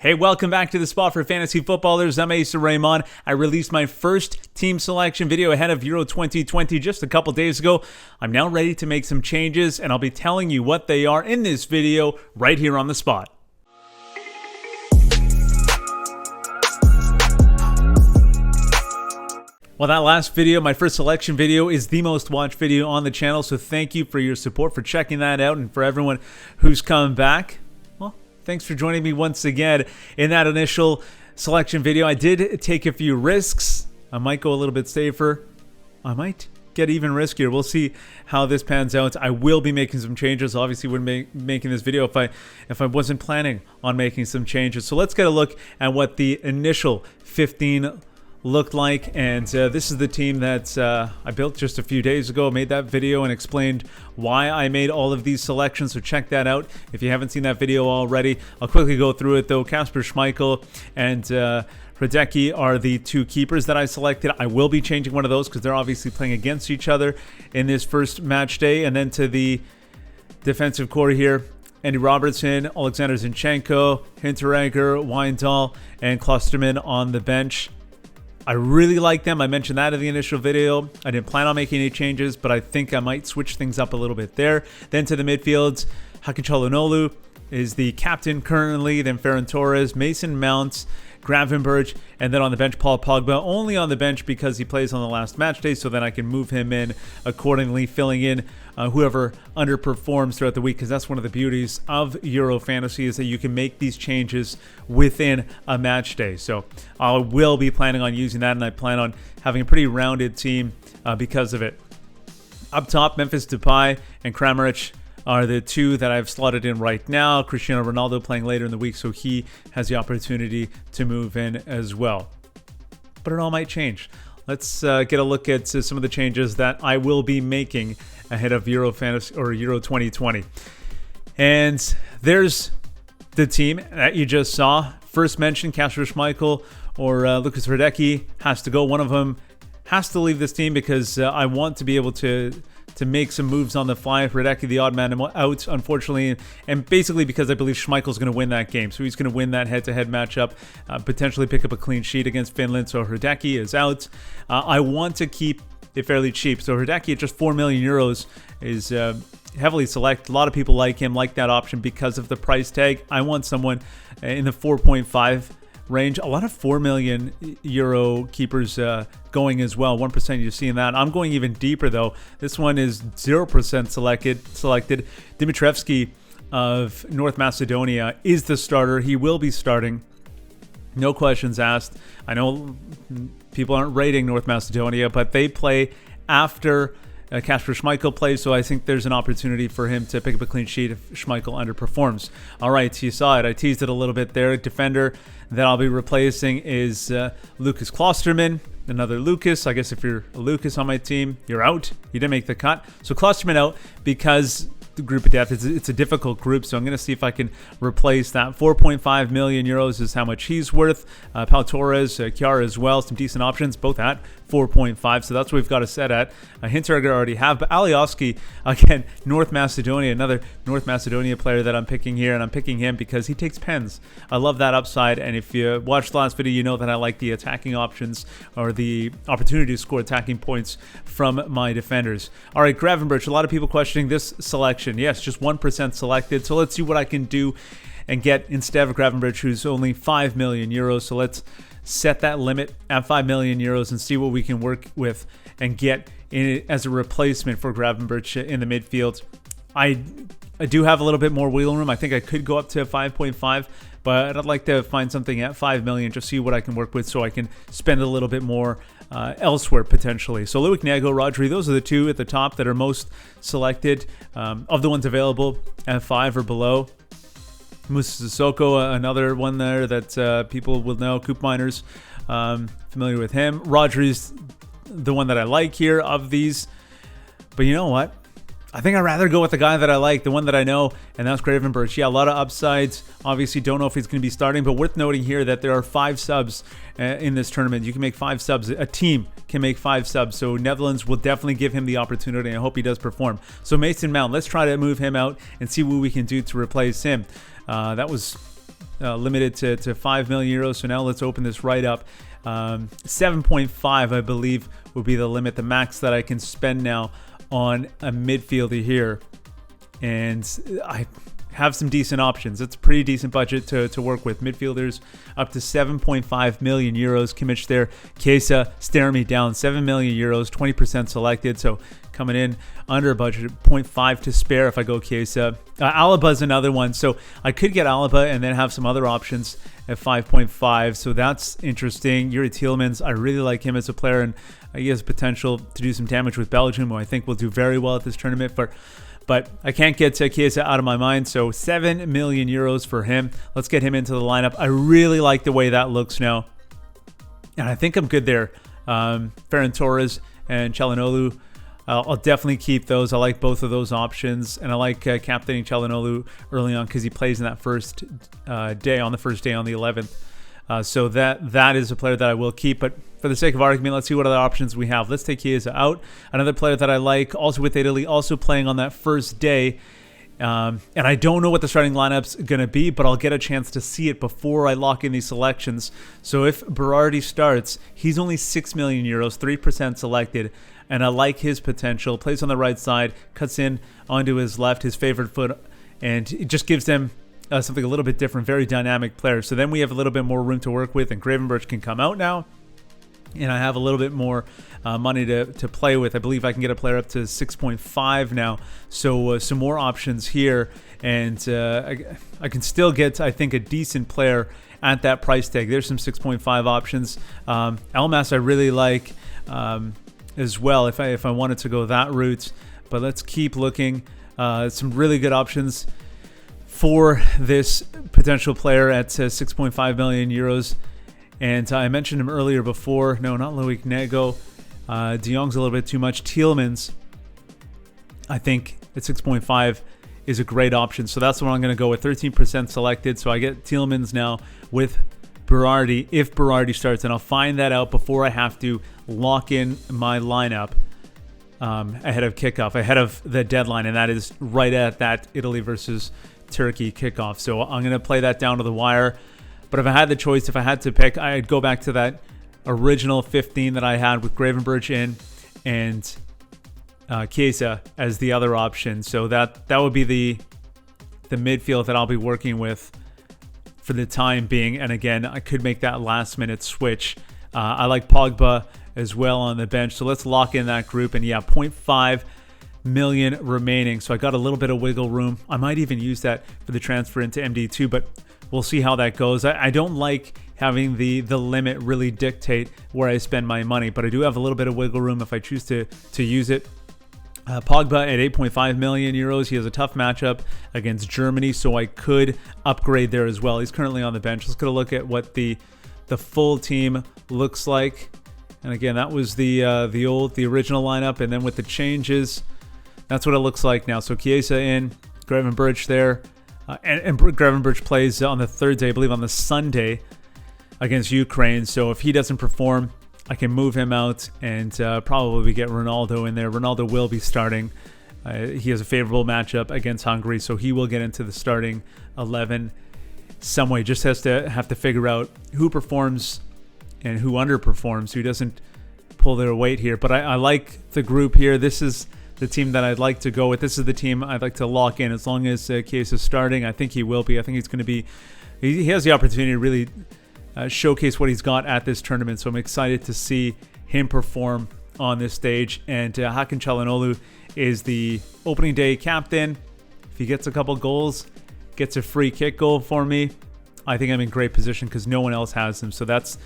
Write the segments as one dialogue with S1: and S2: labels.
S1: Hey, welcome back to the spot for fantasy footballers. I'm Asa Rehman. I released my first team selection video ahead of Euro 2020 just a couple days ago. I'm now ready to make some changes, and I'll be telling you what they are in this video right here on the spot. Well, that last video, my first selection video, is the most watched video on the channel, so thank you for your support, for checking that out, and for everyone who's come back. Thanks for joining me once again. In that initial selection video, I did take a few risks. I might go a little bit safer. I might get even riskier. We'll see how this pans out. I will be making some changes. Obviously, wouldn't be making this video if I wasn't planning on making some changes. So let's get a look at what the initial 15 looked like, and this is the team that I built just a few days ago. I made that video and explained why I made all of these selections, so check that out if you haven't seen that video already. I'll quickly go through it though. Kasper Schmeichel and Hradecky are the two keepers that I selected. I will be changing one of those because they're obviously playing against each other in this first match day. And then to the defensive core here, Andy Robertson, Alexander Zinchenko, Hinteregger, Wijndal, and Klosterman on the bench. I really like them. I mentioned that in the initial video. I didn't plan on making any changes, but I think I might switch things up a little bit there. Then to the midfields, Hakan Çalhanoğlu is the captain currently, then Ferran Torres, Mason Mount, Gravenberch, and then on the bench, Paul Pogba. Only on the bench because he plays on the last match day, so then I can move him in accordingly, filling in whoever underperforms throughout the week, because that's one of the beauties of Euro Fantasy, is that you can make these changes within a match day. So I will be planning on using that, and I plan on having a pretty rounded team because of it. Up top, Memphis Depay and Kramaric are the two that I've slotted in right now. Cristiano Ronaldo playing later in the week, so he has the opportunity to move in as well. But it all might change. Let's get a look at some of the changes that I will be making ahead of Euro Fantasy or Euro 2020. And there's the team that you just saw. First mentioned, Kasper Schmeichel or Lucas Hradecky has to go. One of them has to leave this team because I want to be able to make some moves on the fly. Hradecky, the odd man out, unfortunately, and basically because I believe Schmeichel's going to win that game. So he's going to win that head-to-head matchup, potentially pick up a clean sheet against Finland. So Hradecky is out. I want to keep it fairly cheap. So Hradecky at just 4 million euros is heavily select. A lot of people like him, like that option because of the price tag. I want someone in the 4.5 range. A lot of 4 million euro keepers going as well. 1% you're seeing that. I'm going even deeper though. This one is 0% selected. Dimitrievski of North Macedonia is the starter. He will be starting. No questions asked. I know people aren't rating North Macedonia, but they play after Kasper Schmeichel plays, so I think there's an opportunity for him to pick up a clean sheet if Schmeichel underperforms. All right, you saw it. I teased it a little bit there. Defender that I'll be replacing is Lucas Klosterman. Another Lucas. I guess if you're a Lucas on my team, you're out. You didn't make the cut. So Klosterman out because the group of death, it's a difficult group, so I'm going to see if I can replace that. 4.5 million euros is how much he's worth. Pau Torres, Chiara as well, some decent options, both at 4.5, so that's what we've got to set at. Hinteregger already have, but Alioski, again, North Macedonia, another North Macedonia player that I'm picking here, and I'm picking him because he takes pens. I love that upside, and if you watched the last video, you know that I like the attacking options or the opportunity to score attacking points from my defenders. All right, Gravenberch, a lot of people questioning this selection. Yes, just 1% selected, so let's see what I can do and get instead of Gravenberch, who's only 5 million euros. So let's set that limit at 5 million euros and see what we can work with and get in as a replacement for Gravenberch in the midfield. I do have a little bit more wiggle room. I think I could go up to 5.5, but I'd like to find something at 5 million, just see what I can work with so I can spend a little bit more elsewhere potentially. So Loic Nego, Rodri, those are the two at the top that are most selected of the ones available at 5 or below. Moussa Sissoko, another one there that people will know. Coop Miners, familiar with him. Rodri's the one that I like here of these. But you know what? I think I'd rather go with the guy that I like, the one that I know, and that's Gravenberch. Yeah, a lot of upsides. Obviously, don't know if he's going to be starting, but worth noting here that there are 5 subs in this tournament. You can make 5 subs. A team can make 5 subs, so Netherlands will definitely give him the opportunity, and I hope he does perform. So Mason Mount, let's try to move him out and see what we can do to replace him. That was limited to 5 million euros. So now let's open this right up. 7.5, I believe, would be the limit, the max that I can spend now on a midfielder here. And I have some decent options. It's a pretty decent budget to work with. Midfielders up to 7.5 million euros. Kimmich there. Chiesa staring me down. 7 million euros, 20% selected. So coming in under budget, 0.5 to spare if I go Chiesa. Alaba's another one. So I could get Alaba and then have some other options at 5.5. So that's interesting. Yuri Tielemans, I really like him as a player, and he has potential to do some damage with Belgium, who I think will do very well at this tournament. But I can't get Chiesa out of my mind, so 7 million euros for him. Let's get him into the lineup. I really like the way that looks now, and I think I'm good there. Ferran Torres and Çalhanoğlu, I'll definitely keep those. I like both of those options, and I like captaining Çalhanoğlu early on because he plays in that first day, on the 11th. So that is a player that I will keep, but for the sake of argument, let's see what other options we have. Let's take Chiesa out. Another player that I like, also with Italy, also playing on that first day. And I don't know what the starting lineup's going to be, but I'll get a chance to see it before I lock in these selections. So if Berardi starts, he's only 6 million euros, 3% selected, and I like his potential. Plays on the right side, cuts in onto his left, his favorite foot, and it just gives them something a little bit different, very dynamic player. So then we have a little bit more room to work with, and Gravenberch can come out now. And I have a little bit more money to play with. I believe I can get a player up to 6.5 now. So some more options here. And I can still get, I think, a decent player at that price tag. There's some 6.5 options. Elmas I really like as well if I wanted to go that route. But let's keep looking. Some really good options for this potential player at 6.5 million euros. And I mentioned him earlier before. No, not Loic Nego. De Jong's a little bit too much. Tielemans, I think, at 6.5 is a great option. So that's what I'm going to go with. 13% selected. So I get Tielemans now with Berardi, if Berardi starts. And I'll find that out before I have to lock in my lineup ahead of kickoff, ahead of the deadline. And that is right at that Italy versus Turkey kickoff. So I'm going to play that down to the wire. But if I had the choice, if I had to pick, I'd go back to that original 15 that I had with Gravenberch in and Chiesa as the other option. So that would be the midfield that I'll be working with for the time being. And again, I could make that last minute switch. I like Pogba as well on the bench. So let's lock in that group. And yeah, 0.5 million remaining. So I got a little bit of wiggle room. I might even use that for the transfer into MD2, but we'll see how that goes. I don't like having the limit really dictate where I spend my money, but I do have a little bit of wiggle room if I choose to use it. Pogba at 8.5 million euros. He has a tough matchup against Germany, so I could upgrade there as well. He's currently on the bench. Let's get a look at what the full team looks like. And again, that was the original lineup, and then with the changes, that's what it looks like now. So Chiesa in, Gravenberch there. And Gravenberch plays on the third day, I believe on the Sunday, against Ukraine. So if he doesn't perform, I can move him out and probably get Ronaldo in there. Ronaldo will be starting. He has a favorable matchup against Hungary, so he will get into the starting 11 some way. Just have to figure out who performs and who underperforms, who doesn't pull their weight here. But I like the group here. This is the team that I'd like to go with. This is the team I'd like to lock in as long as Chiesa is starting. I think he will be. I think he's going to be. He has the opportunity to really showcase what he's got at this tournament. So I'm excited to see him perform on this stage. And Hakan Çalhanoğlu is the opening day captain. If he gets a couple goals, gets a free kick goal for me, I think I'm in great position because no one else has him. So that's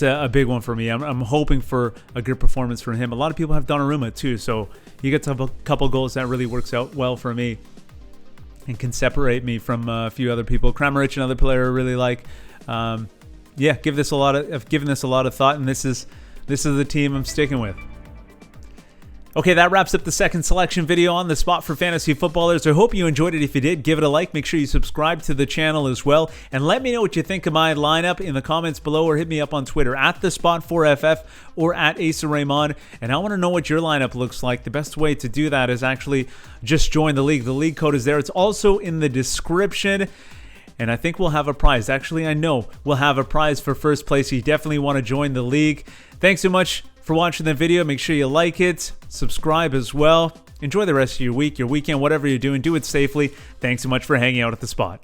S1: a big one for me. I'm hoping for a good performance from him. A lot of people have Donnarumma too, so he gets a couple goals. That really works out well for me and can separate me from a few other people. Kramaric, another player I really like. I've given this a lot of thought, and this is the team I'm sticking with. Okay, that wraps up the second selection video on the spot for fantasy footballers. I hope you enjoyed it. If you did, give it a like. Make sure you subscribe to the channel as well. And let me know what you think of my lineup in the comments below, or hit me up on Twitter at TheSpot4FF or at Asa Rehman. And I want to know what your lineup looks like. The best way to do that is actually just join the league. The league code is there. It's also in the description. and I think we'll have a prize. Actually, I know we'll have a prize for first place. You definitely want to join the league. Thanks so much for watching the video. Make sure you like it, subscribe as well. Enjoy the rest of your week, your weekend, whatever you're doing. Do it safely. Thanks so much for hanging out at the spot.